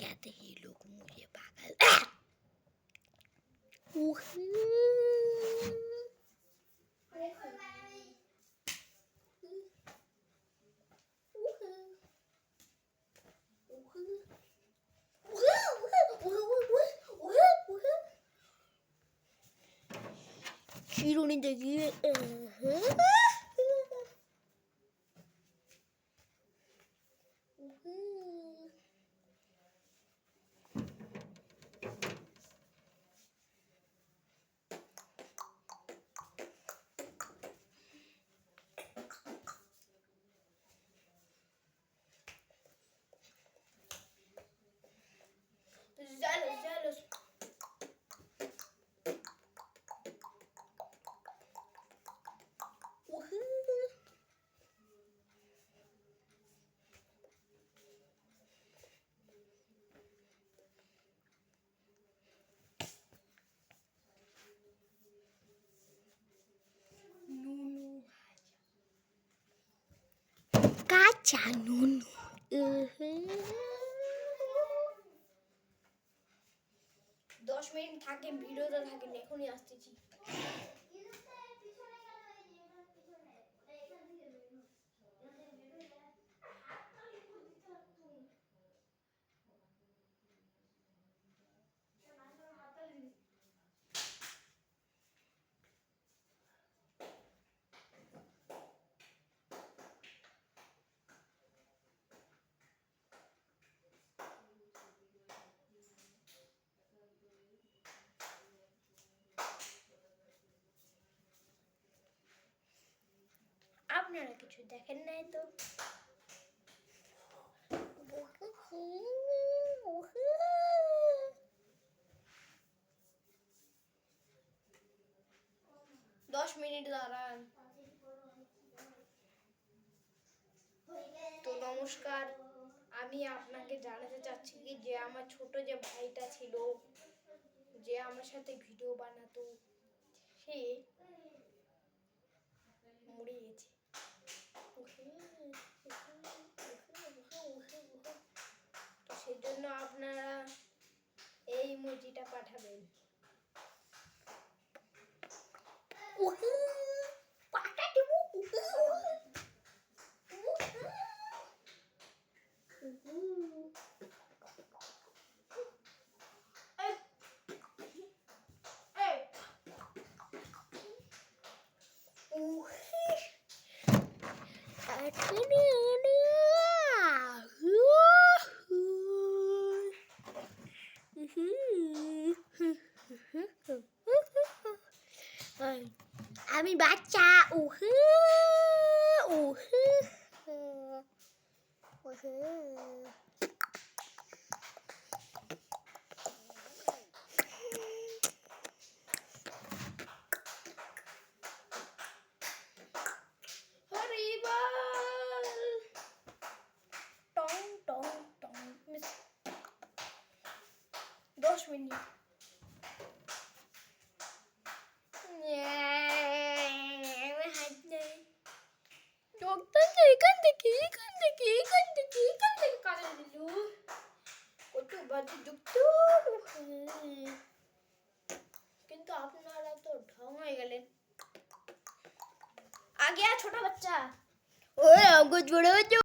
कहते ही लोग मुझे पागल। Chirunin देखिए zealous. Kaca Nunu. 10 মিনিট থাকে ভিডিওটা থাকে এখনই আসতেছি। আপনারা কিছু দেখেন নাই তো? 10 মিনিট দাঁড়ান। তো নমস্কার, আমি আপনাকে জানাতে চাচ্ছি কি যে আমার ছোট যে ভাইটা ছিল, যে আমার সাথে ভিডিও বানাতো, সে মরে গেছে। তো সেজন্য আপনারা এই ইমোজিটা পাঠাবেন। আমি বাচ্চা। টং টং টং 10 মিনিট। এখান থেকে কাজে দিল কত বাজে যুক্ত। কিন্তু আপনারা তো ঢং হয়ে গেলেন। আগে ছোট বাচ্চা ওই অঙ্গ জোড়ে